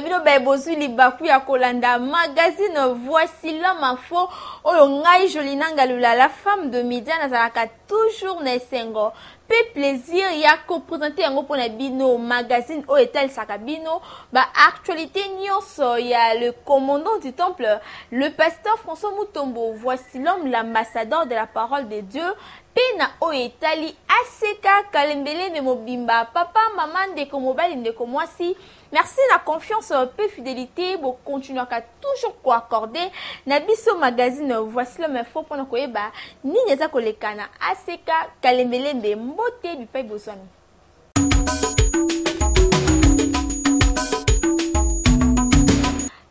bino bebozu libaku ya kolanda magazine Voici l'homme info oyo ngai Jolinanga Lula la femme de Midia nazalaka toujours nesengo pe plaisir ya ko présenter yango pona bino magazine oyo etalisaka bino ba actualité nyonso ya le commandant du temple le pasteur François Mutombo. Voici l'homme, l'ambassadeur de la parole de Dieu. Pena oetali aseka kalembele ne mobimba papa maman de komobali de komwasi. Merci la confiance et fidélité pour continuer à toujours quoi accorder na biso magazine Voici l'homme info pour nous koyeba ni neza kolekana aseka kalembele de mbote bipai bosami.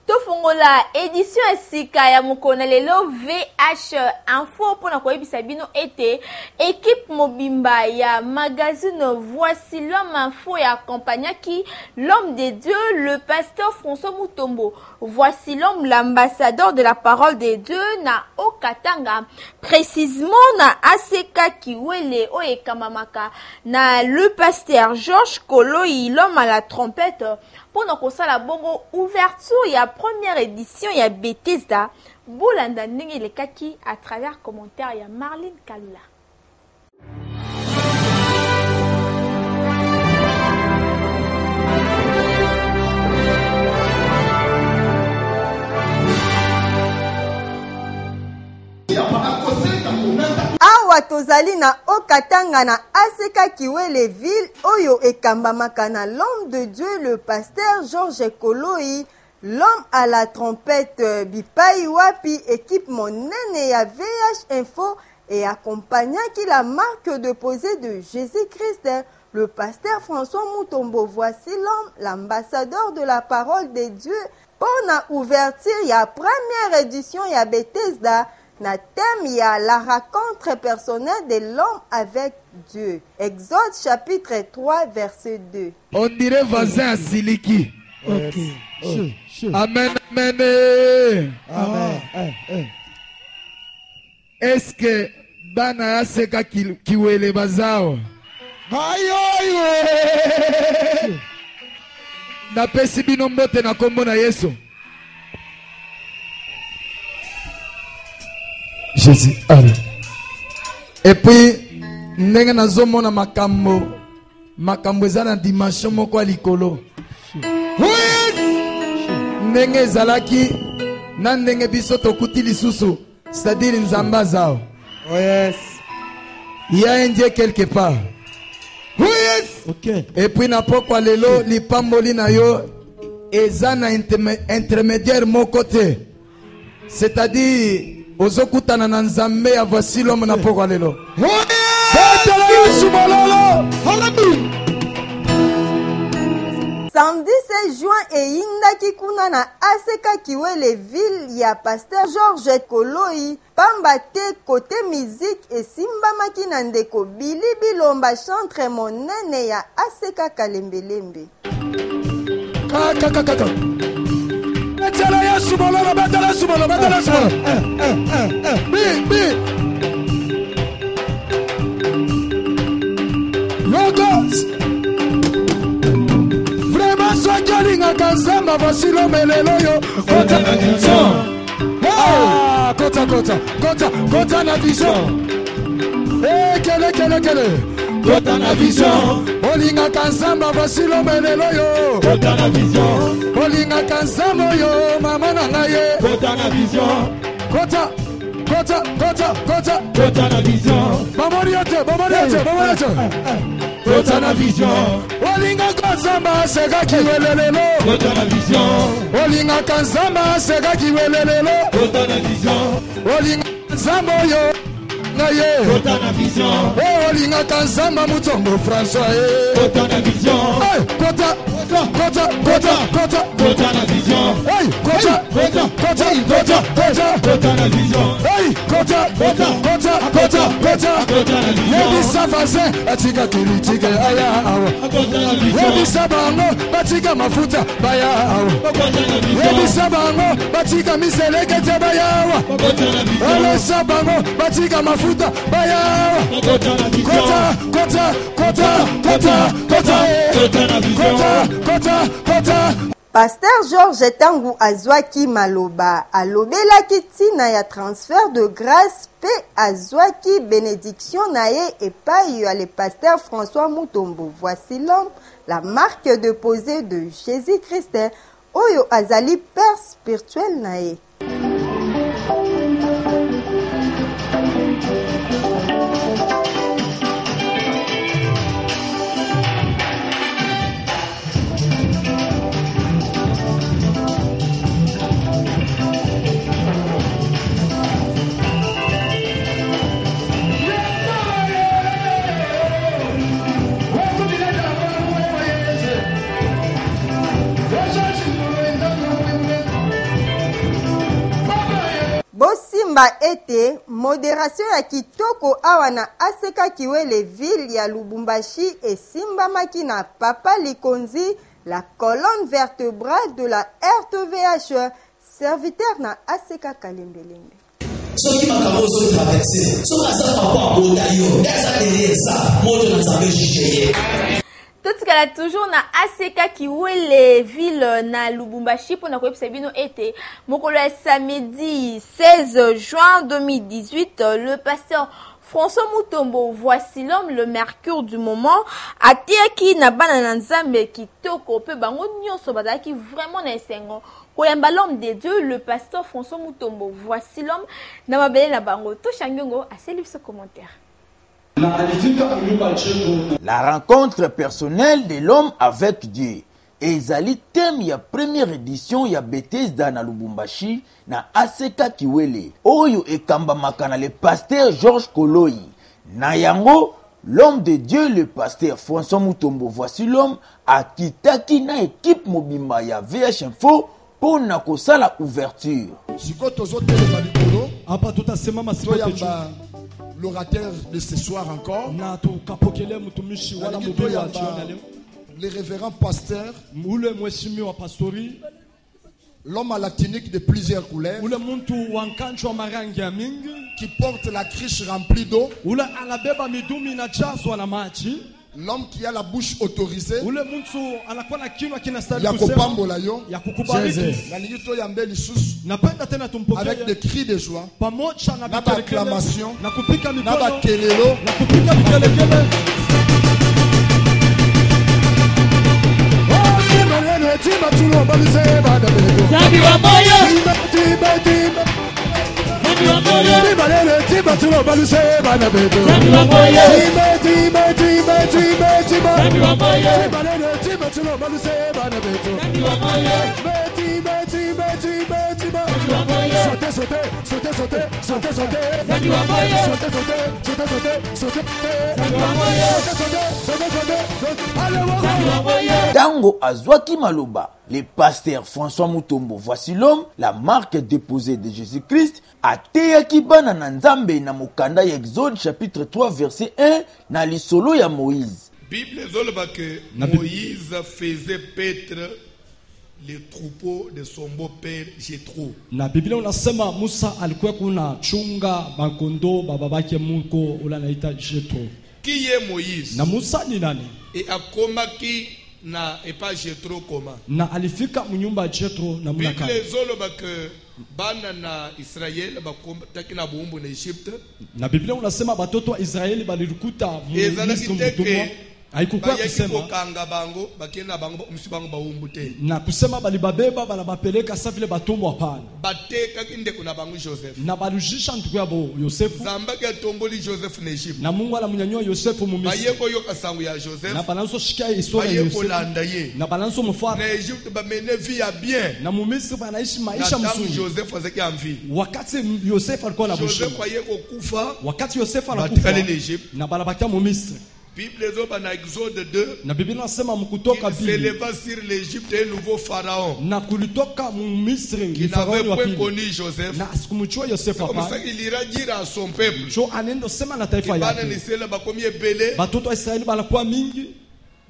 Tofongola édition esika ya mokona lelo VH info pona koyebisa bino ete équipe mobimba ya magazine Voici l'homme info ya accompagnaki l'homme de Dieu le pasteur François Mutombo. Voici l'homme, l'ambassadeur de la parole de Dieu na Okatanga précisément na Aseka Kiwele Oekamamaka na le pasteur Georges Koloyi l'homme à la trompette. Pendant qu'on la bongo ouverture, il y a première édition, il y a Bethesda. Bolanda ndenge le kaki à travers commentaire, il y a Marlene Kalula. Awa tozali na Okatanga na Aseka Kiwele ville oyo ekambamaka na l'homme de Dieu le pasteur Georges Koloyi l'homme à la trompette bipai wapi équipe monene ya VH info et accompagnaki la marque de posée de Jésus-Christ le pasteur François Mutombo. Voici l'homme, l'ambassadeur de la parole de Dieu pour la ouverture il y a première édition il y a Bethesda. Na thème y a la rencontre personnelle de l'homme avec Dieu. Exode chapitre 3 verset 2. On dirait voisin à Siliki. Ok. Amen, amen. Amen. Est-ce que bana aseka kiwele bazao? Ayo. Na pesi bino mbote na kombo na Yesu. Jésus, allez. Et puis, ndenge nazomona makambo eza na dimension moko likolo. Ndenge ezalaki na ndenge biso tokuti lisusu, c'est-à-dire nzamba zao. Oh yes. Il y a un Dieu quelque part. Yes. Ok. Et puis na pokwa lelo lipamboli na yo eza na intermédiaire moko te. C'est-à-dire Ozokutana na nzambe ya Voici l'homme na pokwa lelo. Samedi 16 juin eyindaki kuna na Aseka Kiwele ville ya pasteur Georges Koloyi pamba te côté musique esimbamaki na ndeko Bili Bilomba chantre monene ya Aseka Kalembelembe. Kaka. Betela Yesu bololo, betela Yesu bololo, betela Yesu bololo. Bi. Logos. Vraiment sojalinga kazamba Voici l'homme lelo yo. Kota na vision. Ah, kota na vision. Kele. Kota na vision. Olinga kanzamba Voici l'homme lelo yo. Kota na vision. Olinga kanzamba yo mama na ngaye. Kota na vision. Kota na vision. Mamoriote. Kota na vision. Olinga kanzamba sega kiwelelelo. Kota na vision. Olinga kanzamba sega kiwelelelo. Kota na vision. Olinga kanzamba yo ngaye. Kota na vision. Olinga kanzamba Mutombo François. Kota na vision. Kota na vision. Kota na vision. Yebisa vaze batika kilitike aya awa. Yebisa bango batika mafuta baya awa. Yebisa bango batika miselekete baya awa. Yebisa bango batika mafuta baya awa. Kota. Pasteur Georges Tangu azwaki maloba alobelaki tina ya transfert de grâce pe azwaki bénédiction na ye epai ya le pasteur François Mutombo. Voici l'homme, la marque déposée de Jésus-Christ oyo azali père spirituel na ye. Bosimba ete modération ya kitoko awana aseka kiwele ville ya Lubumbashi esimbamaki na Papa Likonzi, la colonne vertébrale de la RTVH, serviteur na aseka kalembelembe. Soki makambo zo traverser, so asa papa abota yo, eza derrière ça, moto na zambe jije. Tout kala toujours na ACK Kiwele ville na Lubumbashi pour na koyebisa bino ete mokolo ya samedi 16 juin 2018 le pasteur François Mutombo, voici l'homme, le mercure du moment, atiaki na bana na nzambe kitoko pe bango nyonso bazaki vraiment na esengo koyamba l'homme de Dieu, le pasteur François Mutombo, voici l'homme na mabele na bango to changongo aseli ce commentaire. La rencontre personnelle de l'homme avec Dieu. Ezali thème ya première édition ya Bethesda na Lubumbashi na ACK Kiwele. Oyo ekamba makana le pasteur Georges Koloi. Na yango, l'homme de Dieu, le pasteur François Mutombo, voici l'homme, akitaki na équipe mobimba ya VH Info pour na kosala ouverture. L'orateur de ce soir encore, les révérends pasteurs, l'homme à la tunique de plusieurs couleurs, qui porte la criche remplie d'eau, l'homme qui a la bouche autorisée, avec des cris de joie, d'acclamation, d'akelelo. Tango azwaki maloba, le pasteur François Mutombo, voici l'homme, la marque déposée de Jésus-Christ, ateyaki bana na nzambe na mokanda ya Exode chapitre 3 verset 1 na lisolo ya Moïse. Bible zoloba que Moïse faisait paître les troupeaux de son beau-père Jéthro. Na Biblia unasema Musa alikuwa kuna chunga makondo bababake Mungu ulanaita Jéthro. Qui est Moïse? Na Musa ni nani? Et akomaki na epa Jéthro koma. Na alifika mnyumba ya Jéthro na mnaka. Bible zoloba que bana na Israel bakomaki na buumbu na Egypte. Na Biblia unasema batoto wa Israeli balikuta Misri mtumwa. Haikukuwa kusema bango bakena bango msibango baumbu te. Na kusema balibabeba balabapeleka sa vile batumwa hapana. Bateka kinde kuna bango Joseph. Na balujisha ntuku yabo Yosefu. Zamba ke tomboli Joseph na Egypte. Na Mungu alamunyanyua Yosefu mu Misri. Bayeko yoka sangu ya Joseph. Na balanso shikia historia ya Yosefu. Na balanso mfuata. Na Egypte ba mene vie ya bien. Na mu Misri banaishi maisha mzuri. Joseph azaki amvi. Wakati Yosefu alikuwa na bushi. Joseph ayeko kufa. Wakati Yosefu anakufa. Na balabakia mu Misri. Bible zoba na Exode 2. Na Biblia nasema mkutoka Biblia s'éleva sur l'Égypte un nouveau pharaon. Na kulitoka Misri qui n'avait point connu Joseph. Na sikumchua Yosefu hapa. Comme ça il ira dire à son peuple. Jo anendo sema na taifa yake. Bana nisela bakomi ebele. Batoto wa Israeli banakuwa mingi.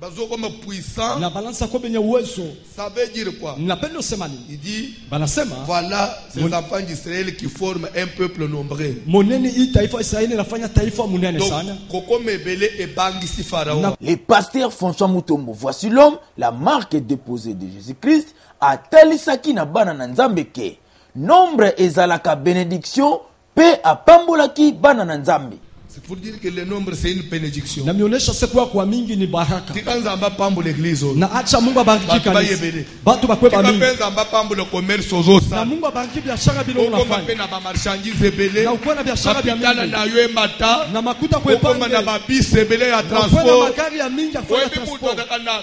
bazokoma puissant. na balansa kwa benye uwezo. Ça veut dire quoi? Napenda usema nini? Il dit Banasema voilà ces enfants d'Israël qui forment un peuple nombreux. moneni hii taifa Israeli nafanya taifa munene Donc sana. koko mebele et bangisi Pharaon. Le pasteur François Mutombo, voici l'homme, la marque déposée de Jésus-Christ, atalisaki na bana na nzambe ke nombre ezalaka bénédiction pe apambolaki bana na nzambe. C'est pour dire que le nombre c'est une bénédiction. Na mionyesha siku kwa mingi ni baraka. Tikanzamba pambo l'église. Na acha Mungu abariki kanisa. Batu bakwe ba mingi. Tikanzamba pambo le commerce ozosa. Na Mungu abariki biashara bila unafanya. Ukoma na ba marchandise belé. Na uko na biashara bya mingi. Na yo mata. Na makuta kwa pande. Ukoma na ba bus belé ya transport. Na magari ya mingi ya kufanya transport. Wewe na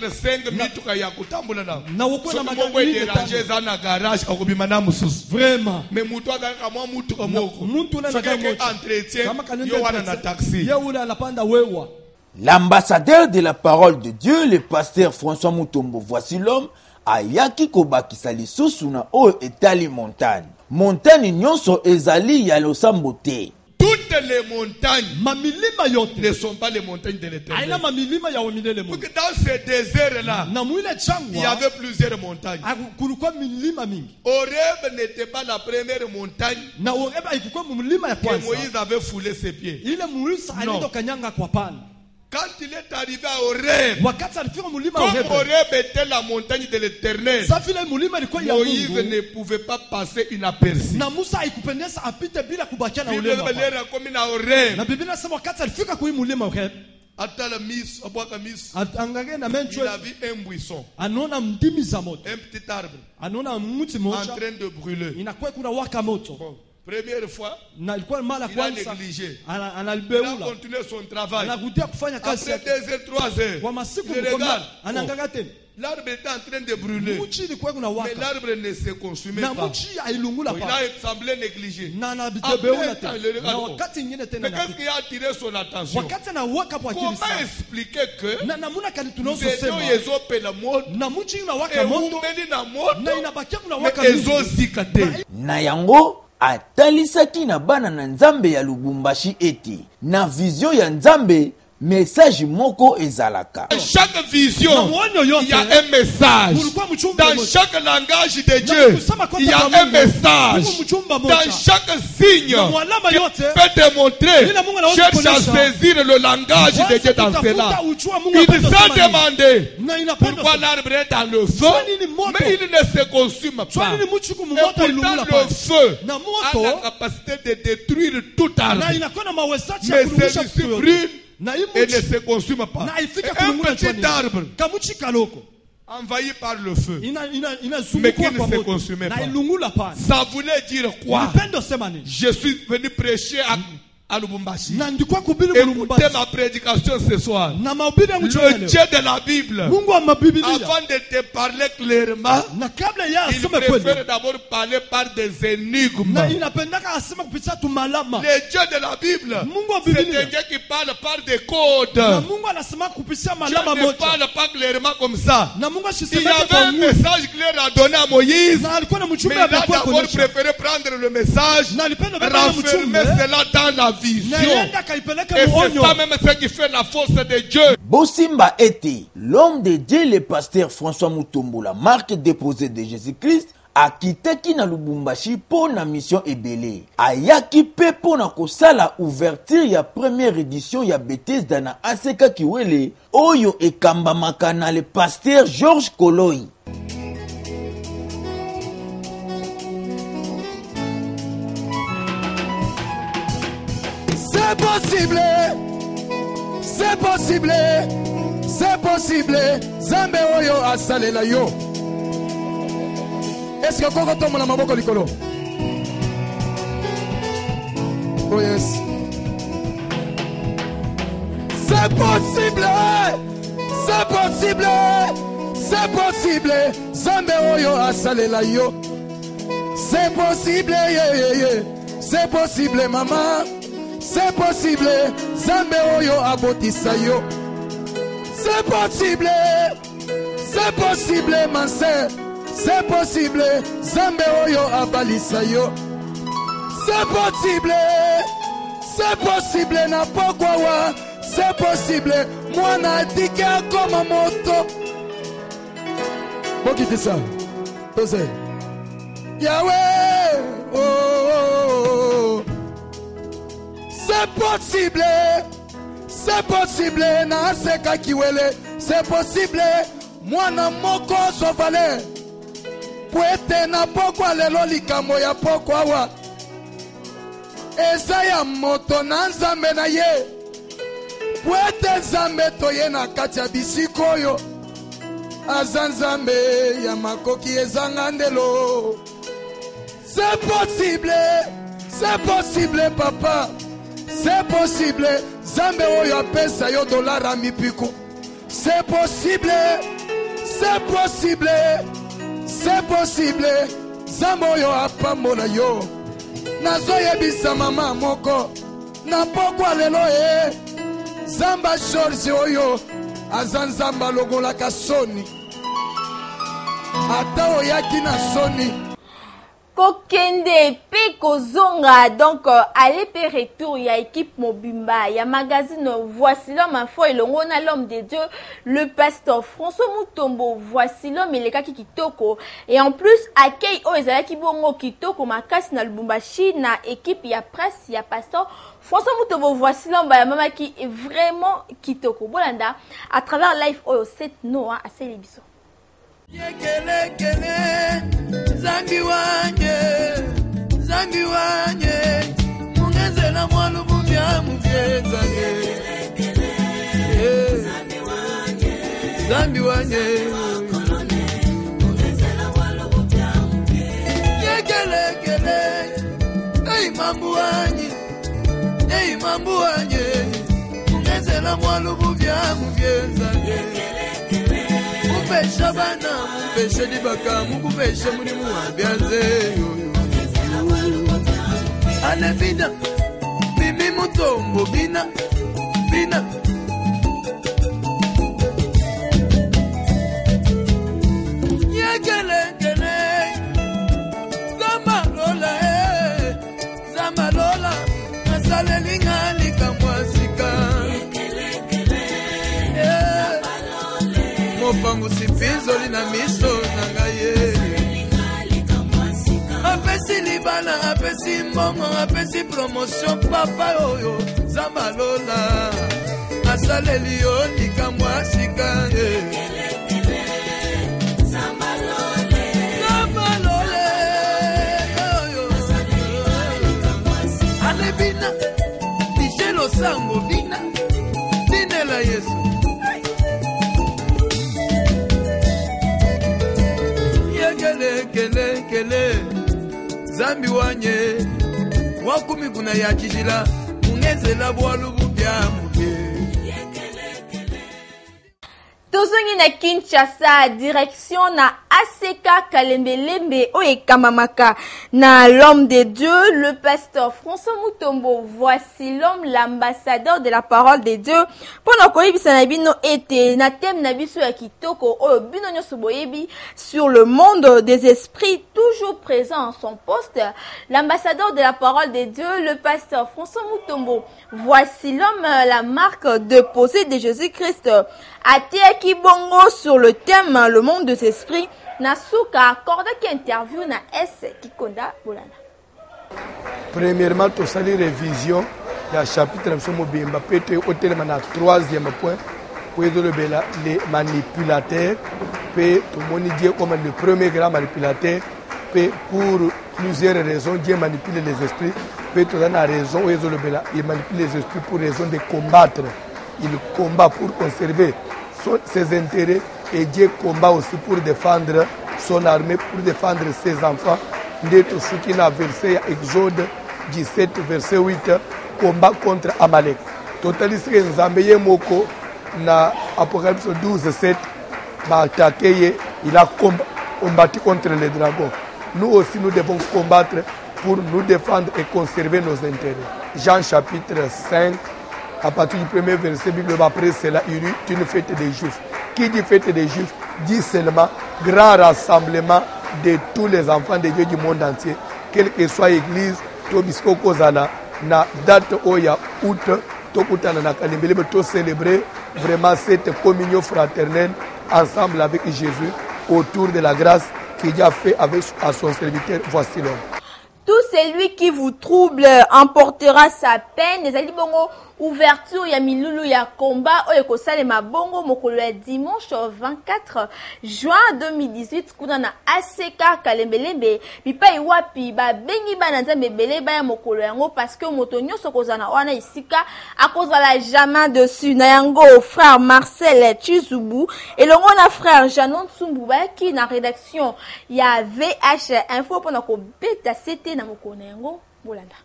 4-5 mituka ya kutambula na. Na uko na magari mingi déranger na garage akubima na mususu. Vraiment. Mais mutu akaka mwa mutuka moko. Muntu na gari entretien. Yo wana na taxi. L'ambassadeur de la parole de Dieu, le pasteur François Mutombo, voici l'homme, ayaki kobakisa lisusu na oyo etali montagne. Montagne nyonso ezali ya losambo te. Toutes les montagnes ne sont pas les montagnes de l'Éternel. Dans ce désert-là, il y avait plusieurs montagnes. Horeb n'était pas la première montagne que Moïse avait foulé ses pieds. Non. Quand il est arrivé à Horeb, comme Horeb était la montagne de l'Éternel, Moïse ne pouvait pas passer inaperçu. Il a vu un buisson, un petit arbre en train de brûler. Bon. Première fois, il a négligé. Il a continué son travail. Après 2 heures, 3 heures, il regarde. L'arbre était en train de brûler. Mais l'arbre ne se consumait pas. Il a semblé négligé. Après un temps, il regarde. Mais qu'est-ce qui a attiré son attention? Comment expliquer que nous étions la mode et Moumeli na mode mais ezozikate? Na yango atalisaki na bana na nzambe ya Lubumbashi ete na vision ya nzambe message moko ezalaka. Dans chaque vision, il y a un message. Dans chaque langage de Dieu, il y a un message. Dans chaque signe qui peut te montrer, cherche à saisir le langage de Dieu dans cela. Il s'est demandé pourquoi l'arbre est dans le feu, mais il ne se consume pas. Et pourtant le feu a la capacité de détruire tout arbre. Mais celui-ci brûle et ne se consume pas. Un petit arbre envahi par le feu, mais qui ne se consumait pas. Ça voulait dire quoi? Je suis venu prêcher à Lubumbashi. Écoutez ma prédication ce soir. Le Dieu de la Bible, avant de te parler clairement, il préfère d'abord parler par des énigmes. Le Dieu de la Bible, c'est un Dieu qui parle par des codes. Dieu ne parle pas clairement comme ça. Il y avait un message clair à donner à Moïse, mais il a d'abord préféré prendre le message, renfermer cela dans la vision. Et c'est ça même ce qui fait la force de Dieu. Bosimba était l'homme de Dieu, le pasteur François Mutombo, la marque déposée de Jésus-Christ, akitaki na Lubumbashi pour na mission ebele. Ayaki pe pour na kosala ouverture ya première édition ya Bethesda na Aseka Kiwele, oyo ekambamaka na le pasteur Georges Koloi. C'est possible, c'est possible, c'est possible. Zambe oyo asalela yo. Est-ce que koko tomo na maboko likolo? Oh yes. C'est possible, c'est possible, c'est possible. Zambe oyo asalela yo. C'est possible, yeah, yeah, yeah. C'est possible, maman. C'est possible, Zambe oyo abotisa yo. C'est possible, ma sœur. C'est possible, Zambe oyo abalisa yo. C'est possible na pokwawa. c'est possible. Moi n'a dit comme un moto. Bon, quittez ça. Posez. Yahweh, oh, oh, oh. C'est possible. C'est possible. Na seka kiwele. C'est possible. Moi na moko sovale. Poete na pokwa lelo likamo ya pokwa wa. Eza ya moto na nzambe na ye. Poete nzambe toye na kati ya bisiko yo. Aza nzambe ya makoki ezanga ndelo. C'est possible papa. C'est possible. Nzambe oyo apesa yo dollar a mipiku. C'est possible. C'est possible. C'est possible. Nzambe oyo apambola yo. Nazoyebisa mama moko. Na pokwa lelo Zamba George oyo azanzamba logola kasoni. Ata oyaki na soni. Kokende pe kozonga donc aller pe retour ya équipe Mobimba ya magazine Voici l'homme info et l'homme de Dieu le pasteur François Mutombo. Voici l'homme et les kitoko et en plus accueil o ezalaki bongo kitoko makasi na Lubumbashi na équipe ya presse ya pasteur François Mutombo. Voici l'homme ya mama qui est vraiment kitoko bolanda à travers live o 7 noa à Célibiso. Yekele kele zambi wanye mungezela mwalu bubya mufyezange zambi wanye yekele kele ei mambu wanye mungezela mwalu bubya mufyezange mupesha bana mupesha dibaka mupesha munimu ambianze ale bina mimi Mutombo bina yekele zama lola masale lingali kamwasika mopangu sipizo lina miso nangaye apesi libana apesi mbongo apesi promotion papa oyo zamalola asaleli yo likamwasika ale bina dijelo sango bina dinela Yesu kele zambi wanye wakumi kuna ya chijila mungezela bwalubu bya muke. Tozongi na Kinshasa direction na ACK Kalembelembe oye kamamaka na l'homme de Dieu le pasteur François Mutombo. Voici l'homme l'ambassadeur de la parole de Dieu. Pendant koyebisa na bino ete na thème na biso ya kitoko oyo bino nyoso boyebi sur le monde des esprits toujours présent en son poste. L'ambassadeur de la parole de Dieu le pasteur François Mutombo. Voici l'homme la marque déposée de Jésus-Christ. Atiaki bongo sur le thème le monde des esprits. Nasuka accorde qui interview na S Kikonda Bolana. Premièrement, tu salues révision il y a chapitre Mobimba peut au tellement na troisième point pour les manipulateurs peut tout le monde dit comme le premier grand manipulateur peut pour plusieurs raisons Dieu manipule les esprits peut tout la raison il manipule les esprits pour raison de combattre. Il combat pour conserver ses intérêts et Dieu combat aussi pour défendre son armée, pour défendre ses enfants. Ndето suki na verset Exode 17 verset 8 combat contre Amalek. Totalisque Nzambeye moko na Apocalypse 12 7 ba attaqué il a combattu contre les dragons. Nous aussi nous devons combattre pour nous défendre et conserver nos intérêts. Jean chapitre 5 à partir du premier verset, Bible après cela, il y eut une fête des Juifs. Qui dit fête des Juifs dit seulement grand rassemblement de tous les enfants de Dieu du monde entier, quelle que soit l'église, Tobisco Kozala, na date oya août tokutana na Kalembelebe to célébrer vraiment cette communion fraternelle ensemble avec Jésus autour de la grâce qu'il a fait avec à son serviteur. Voici l'homme. Tout celui qui vous trouble emportera sa peine. Les ali bongo ouverture ya milulu ya combat oyo kosalema bongo mokolo ya dimanche 24 juin 2018 kuna na ACK Kalembelembe bipai wapi ba bengi bana nzambe bele ba ya mokolo yango parce que moto nyonso kozana wana isika akozala jamais dessus na yango frère Marcel Chizubu elongo na frère Janon Tsumbu ba ki na rédaction ya VH info pona ko beta CT na mokolo yango bolanda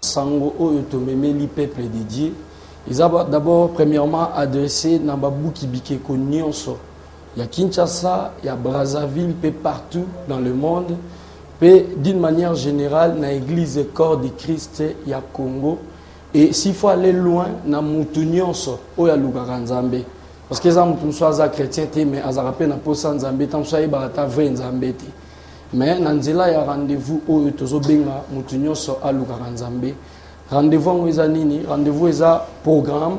Sango oyo tomemeli peuple dédié. Ils ont d'abord premièrement adressé Nababu Kibike Konyonso. Il y a Kinshasa, il y a Brazzaville, peu partout dans le monde. Puis d'une manière générale, dans l'église corps de Christ, il y a Congo. Et s'il faut aller loin, na Moutounionso, où il y a Lugara Nzambe. Parce que les gens sont chrétiens, mais ils ont rappelé na posa Nzambe, tant que ils vrai Nzambe. Mais Nanzela y a rendez-vous au Tozobenga, Moutounyoso à Lukaranzambe. Rendez-vous en Wezanini, rendez-vous eza programme.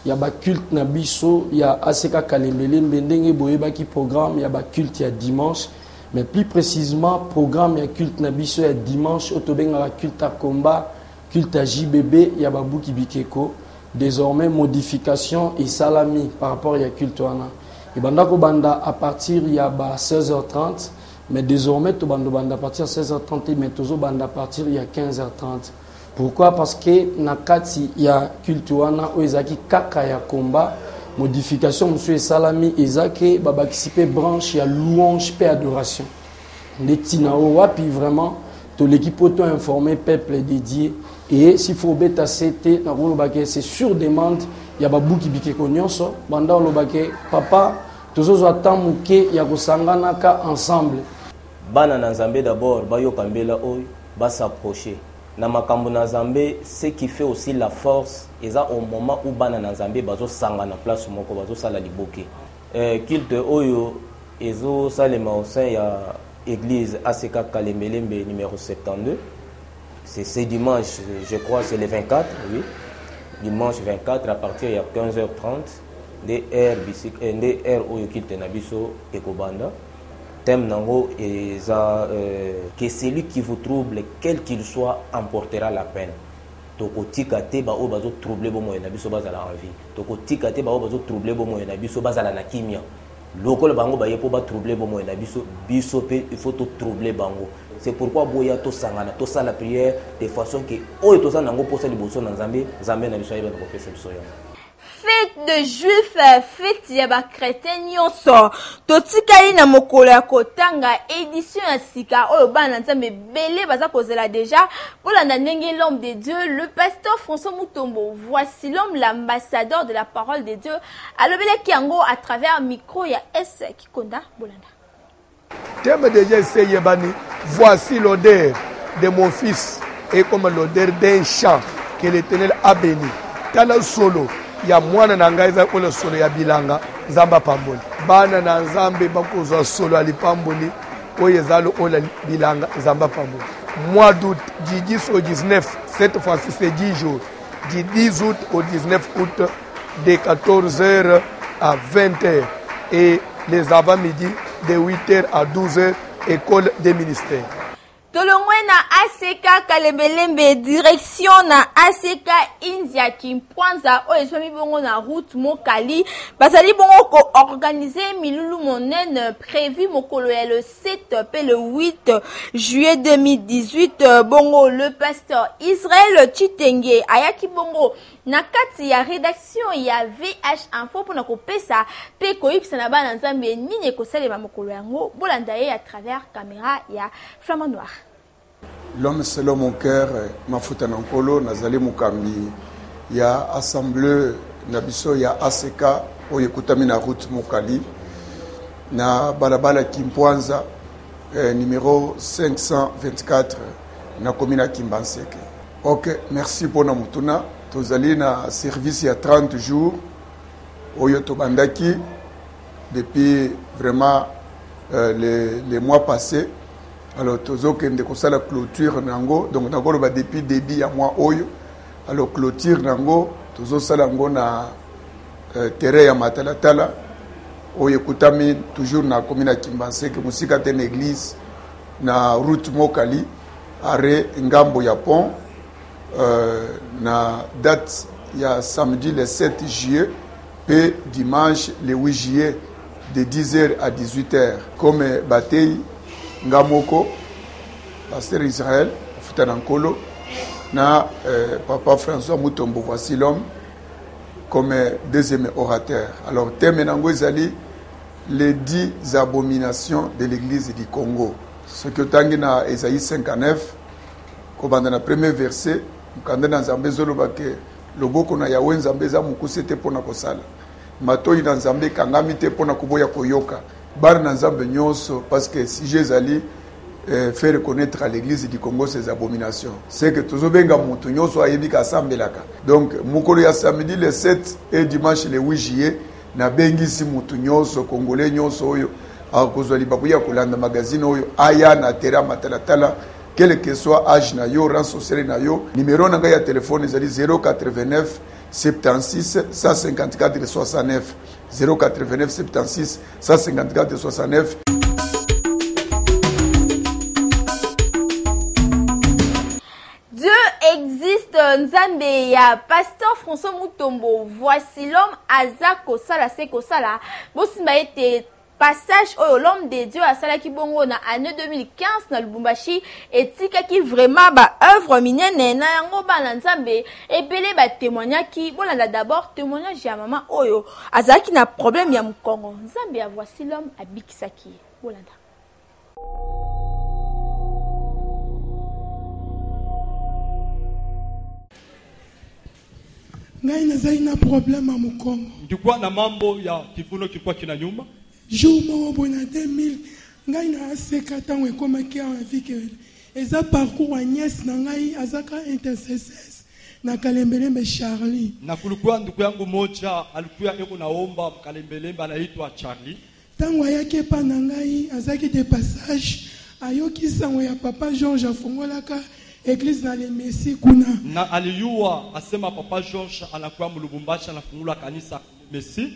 Il y a ba culte na biso, il y a ACK Kalembele, Mbendenge Boyeba qui programme, il y a ba culte il y a dimanche. Mais plus précisément, programme il y a culte na biso il y a dimanche, Otobenga la culte à combat, culte à JBB, il y a ba Bouki Bikeko. Désormais, modification et salami par rapport à culte wana. Et bandako banda à partir il y a ba 16h30. Mais désormais, tout banda à partir de 16h30, mais tout banda à partir il y a 15h30. Pourquoi? Parce que nakati il y a cultuana ou ezaki kaka ya combat, modification monsieur Salami ezaki babakisipe branche ya louange paix adoration. Netina wapi vraiment tout l'équipe auto informé peuple dédié et s'il faut beta CT na kolobake c'est sur demande ya babuki bikeko nyonso banda olobake papa tozozo atamuke ya kosangana ka ensemble. Bana na Nzambe d'abord bayoka mbela oyo ba s'approcher na makambo na Nzambe ce qui fait aussi la force eza au moment où bana na Nzambe bazo sanga na place moko bazo sala liboke culte oyo ezo salema au sein ya église ACK Kalembelembe numéro 72 c'est dimanche je crois c'est le 24 oui dimanche 24 à partir ya 15h30 des heures oyo culte na biso ekobanda. Thème nango est que celui qui vous trouble, quel qu'il soit, emportera la peine. Toko tikate ba o bazo troubler bo moyen na biso bazala en vie. Toko tikate ba o bazo troubler bo moyen na biso bazala na kimia. Lokolo bango ba yepo ba troubler bo moyen na biso pe il faut to troubler bango. C'est pourquoi boya to sangana to sala prière de façon que o to sa nango posa liboso na Nzambe, Nzambe na biso yeba ko pesa biso ya. Fête de juifs, fête ya ba chrétien nyonso. Totikali na mokolo ya kotanga édition ya sika oyo bana nzambe belé baza kozela déjà pour la ndenge l'homme de Dieu, le pasteur François Mutombo. Voici l'homme, l'ambassadeur de la parole de Dieu. Alobele kiango à travers micro ya S Kikonda Bolanda. Thème de Jesse Yebani, voici l'odeur de mon fils et comme l'odeur d'un champ que l'Éternel a béni. Tala solo ya mwana na ngai za kolo solo ya bilanga Nzamba pamboli bana na Nzambe bakozwa solo alipamboli oyo ezalo ola bilanga Nzamba pamboli. Mois d'août du 10 au 19 cette fois-ci c'est 10 jours du 10 août au 19 août de 14h à 20h et les avant-midi de 8h à 12h école des ministères. Tolongwe na ACK Kalembelembe direction na ACK India Kimpwanza o eswami bongo na route Mokali bazali bongo ko organiser milulu monene prévu mokolo ya le 7 pe le 8 juillet 2018 bongo le pasteur Israël Chitenge ayaki bongo na kati ya rédaction ya VH info pour na kopesa pe koyipsa na bana Nzambe nini ko salema mokolo yango bolanda ye à travers caméra ya Flamand Noir. L'homme selon mon cœur, Mafuta Nankolo, Nazali Mukambi, il y a assemblée, Nabiso, il y a ACK, Oyekutami na route Mokali, na Balabala Kimpwanza, numéro 524, na Komina Kimbanseke. Ok, merci pour Namutuna. Tozali na service il y a 30 jours, Oyoto Bandaki, depuis vraiment les mois passés. Alors, tozo kende kosa la clôture nango, donc nango ba depuis début ya mois oyo. Alors clôture nango, tozosala yango na terrain ya Matalatala oyo ekutami toujours na commune ya Kimbanseke musika te na église na route Mokali are ngambo ya pont na date ya samedi le 7 juillet et dimanche le 8 juillet de 10h à 18h comme Batei Ngamoko pasteur Israël Futanankolo na papa François Mutombo voici l'homme comme deuxième orateur. Alors thème nango ezali les 10 abominations de l'église du Congo. Ce que tangi na Esaïe 59 kobanda na premier verset mukanda na Nzambe zoloba ke loboko na Yahweh Nzambe za mukuse te pona kosala. Matoi na Nzambe kangami te pona kuboya koyoka. Bar na Nzambe nyonso parce que si Jésus faire reconnaître à l'église du Congo ces abominations. C'est que tozobenga mutu nyonso ayebika asambelaka. Donc mukolo ya samedi le 7 et dimanche le 8 juillet na bengisi mutu nyonso congolais nyonso oyo akozwa libaku ya kolanda magazine oyo aya na terrain Matalatala quel que soit âge na yo rang social na yo. Numéro na ya téléphone ezali 089 76 154 69 089 76 154 69. Existe Nzambe ya pasteur François Mutombo. Voici l'homme Azako Sala Seko Sala. Bosimba ete passage oyo l'homme de Dieu à Sala Kibongo na année 2015 na Lubumbashi etika ki vraiment ba œuvre minene na yango ba na Nzambe ebele ba témoignaki bolanda d'abord témoignage ya maman oyo azaki na problème ya mukongo. Nzambe ya voici l'homme abikisaki bolanda. Ngai nazali na problème à mukongo. Ndikwa na mambo ya kifuno kilikuwa kina nyuma. Jour mo bona 2000 ngai na aseka tango ekomaki ya vike. Eza parcours wa nièce na ngai azaka intercesseur na Kalembelembe Charlie. Na kulikuwa ndugu yangu moja alikuwa eko naomba Kalembelembe anaitwa Charlie. Tango yake pa na ngai azaki de passage ayoki sango ya papa Georges afongolaka Église na le Messi kuna. Na aliyua asema papa George anakuwa mulubumbashi anafungula kanisa Messi.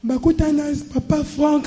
Bakutana papa Frank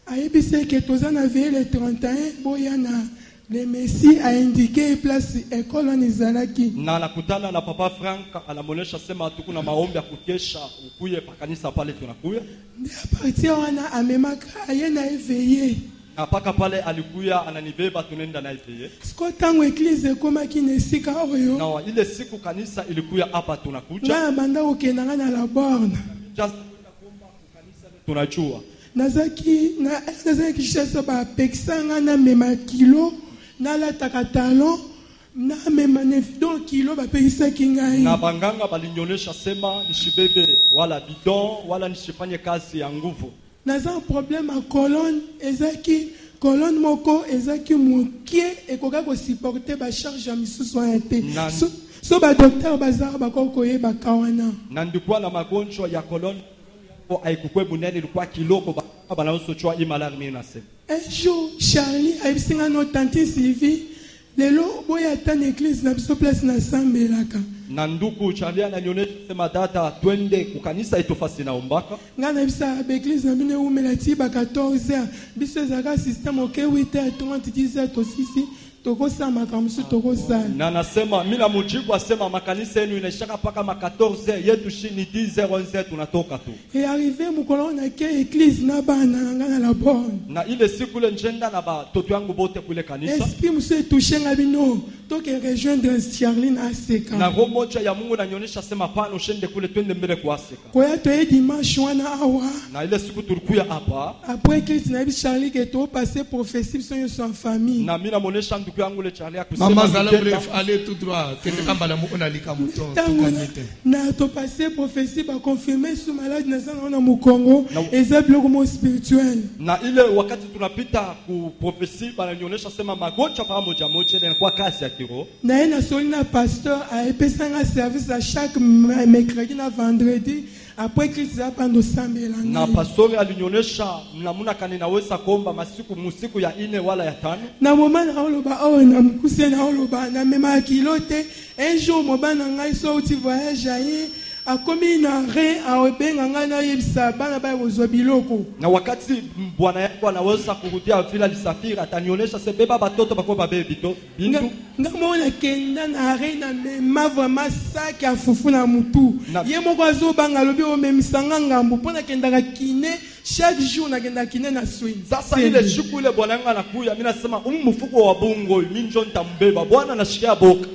ayebise ke toza na veille le 31 boya na le Messi a indiqué place école nizalaki. Na anakutana na papa Frank anamonesha sema tukuna maombi ya kukesha ukuye pa kanisa pale tunakuya. Ndio partir wana amemaka ayena éveillé. Apaka pale alikuya ananibeba tunenda na ipeye. Siko tango église koma kinesika oyo. Na ile siku kanisa ilikuya hapa tunakuja. Na banda ukenanga na la borne. Just kuomba kanisa tunajua. Nazaki shasa ba pexanga na mema kilo na la takatalon na mema 9 kilo ba pesa kingai. Na banganga balinyolesha sema nishibebe wala bidon wala nishifanye kazi ya nguvu. Naza un problème à colonne ezaki colonne moko ezaki mokie ekoka ko supporter ba charge ya misusu ate so ba docteur bazar ba kokoye ba kawana na ndikwa na magonjwa ya colonne o aikukwe bunene ilikuwa kiloko ba na usochwa imalari mimi nasema un jour Charlie aisinga no tante Sylvie lelo boya tan église na biso place na sambelaka na nduku Charlie ananionyesha sema data twende kukanisa itofasi na ombaka ngana bisa église na bine umela tiba 14h biso zaka système OK 8h30 10h to 6 tokosa makamsu tokosa na nasema mimi na mujibu asema makanisa yenu inaishaka paka ma 14h yetu shini 10h 11h tunatoka tu et arrivé mukolo na ke église na bana ngana la bonne na ile siku ile njenda na ba toto yangu bote kule kanisa esprit mse toucher ngabino toke rejoindre Charlie na aseka na roho moja ya Mungu ananionyesha sema pana ushende kule twende mbele kwa aseka kwa to dimanche wana awa na ile siku tulikuya hapa après Christ na Charlie que to passer prophétie sur son famille na mimi namuonesha ndugu yangu le Charlie akusema maman zala bref aller tout droit kende kamba la mukona lika muton tukanite na to passer prophétie ba confirmer sur malade na sana na mukongo eza bloc spirituel na ile wakati tunapita ku prophétie bananionyesha sema magonjwa pamoja moja ile kwa kasi ya kiroho na ena solina pasteur a epesanga service à chaque mercredi na vendredi après Christ apando sambela na pastori alinyonyesha namuna kanina weza kuomba masiku musiku ya 4 wala ya 5 na moment na oloba oh na mkuse na oloba na mema kilote un jour mobana ngai so uti voyage aye akomi na re aobenga nga na yebisa bana ba kozwa biloko na wakati bwana yako anaweza kurudia vila lisafiri atanionyesha sebeba batoto bako babe bintu nga mona kenda na re na mema vraiment sac ya fufu na mutu ye moko azobanga lobi omemisanga ngambo mpona kendaka kine chaque jour na kenda kine na swing sasa ile siku ile bwana yangu anakuya mimi nasema mfuko wa bongo mimi njo nitambeba bwana nashikia boka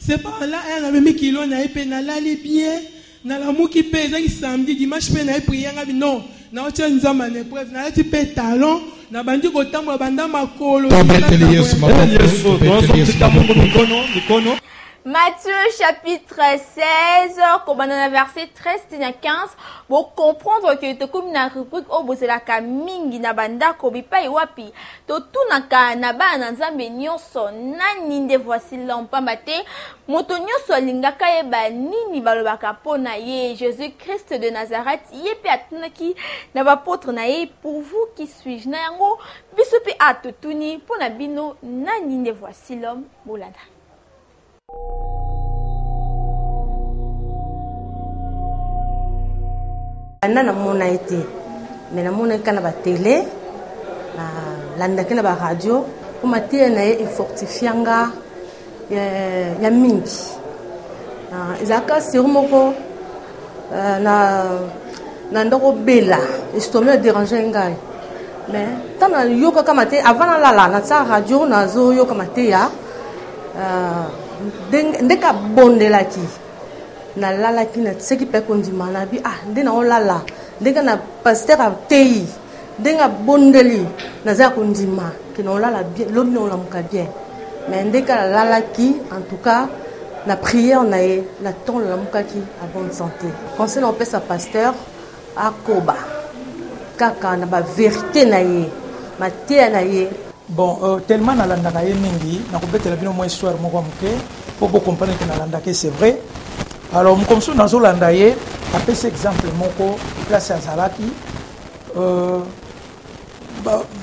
c'est pas là elle a mis kilo na epe na lali bien na la muki pe ezaki samedi dimanche pe na prier nga non na otia nzamba na épreuve na ati pe talon na bandi kotambola banda makolo Matthieu chapitre 16, comme on a verset 13 à 15, pour comprendre que tu comme na rubrique au bout de la kamingi na banda ko bipa iwapi to tunaka na ba na nzambe nyonso nani nde voici l'ompa mate moto nyonso lingaka yeba nini balobaka pona ye Jésus Christ de Nazareth ye pe atunaki na bapôtre na ye pour vous qui suis-je na yango biso pe atutuni pona bino nani nde voici l'homme bolanda. Na mona été mais na mona kana ba télé na landa kana ba radio pour matia na e fortifianga ya mingi izaka sirmoko na ndoko bela estomé déranger ngai mais tana yoka kama te avant la na sa radio na zo yoka matia ndeka bondela ki na lala ki na seki pe kondima na bi nde na olala ndeka na pasteur atei ndenga bondeli na za kondima ki na olala bien l'homme na olamuka bien mais ndeka lala ki en tout cas na prière na ye la ton lamuka ki à bonne santé conseil on peut sa pasteur akoba kaka na ba vérité na ye matia na ye. Bon, tellement na landaka ye mingi na kobetela bino mo histoire moko muke pour comprendre que na landaka c'est vrai. Alors comme ça dans landa ye apesi exemple moko place azalaki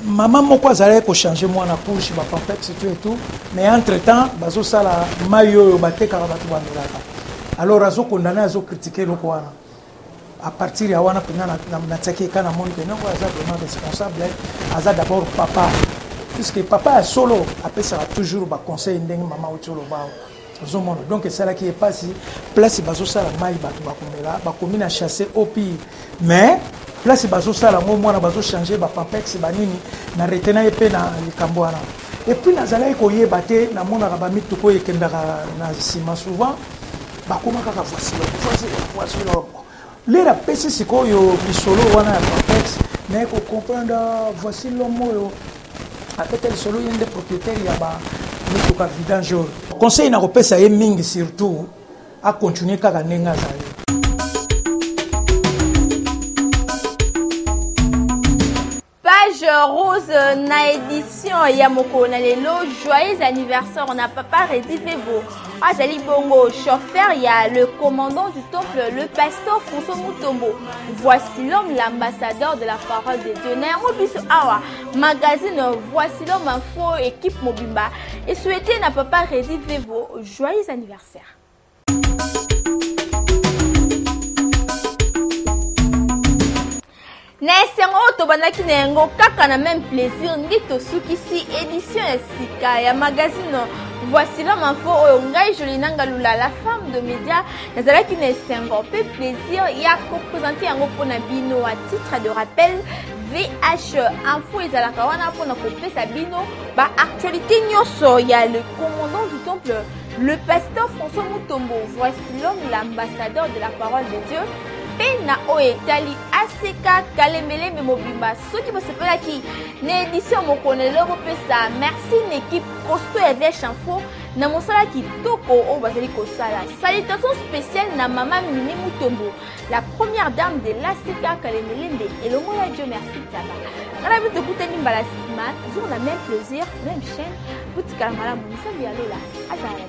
maman moko azalaki ko changer moi na couche ba pampette et tout mais entre temps bazo sala mayo batekaka batu bandelaka alors azo condamner azo critiquer loko wana à partir ya wana pena na tsaki kana moni que non aza vraiment responsable aza d'abord papa puisque papa est solo après ça va toujours ba conseil ndenge maman otolo bao zomono donc c'est là qui est passé place bazo sala mai batu bakomela bakomi na chasser au pire mais place bazo sala mo mwana bazo changer ba pampex ba nini na retena epe na likambo wana et puis nazala ko yeba te na mona ba mitu ko ekendaka na sima souvent bakoma kaka voici lera pesi sikoyo bisolo wana ya pampex mais ko comprendre voici l'homme yo peut-être solo yende propriétaire ya ba mituka vidange. Conseil na kopesa ye mingi surtout a continuer kaka nenga zali. Page rose na édition ya mokona lelo joyeux anniversaire on a papa Redivevo azali bongo chauffeur ya le commandant du temple le pasteur François Mutombo. Voici l'homme l'ambassadeur de la parole de Dieu na yango biso awa magazine voici l'homme info équipe mobimba et souhaiter na papa Redivevo joyeux anniversaire. Nesengo tobandaki na yango kaka na même plaisir ndi tosukisi édition ya sika ya magazine voici l'homme info oyo ngai Jolinanga Lula la femme de média nazalaki na esengo pe plaisir ya koprésenter yango mpona bino à titre de rappel VH info ezalaka wana mpona kopesa bino ba actualité nyonso ya le commandant du temple le pasteur François Mutombo. Voici l'homme l'ambassadeur de la parole de Dieu pena oetali aseka kalemele mobimba soki bosepelaki na édition mokonelo bopesa merci une équipe costaud ya VH info na mosala kitoko o bazali kosala. Salutation spéciale na maman Mimi Mutombo la première dame de l'aseka kalemele nde elongo ya Dieu merci taba ngala bitu kutani mbala sima toujours la même plaisir même chaîne butika malamu misabi ya lola azala.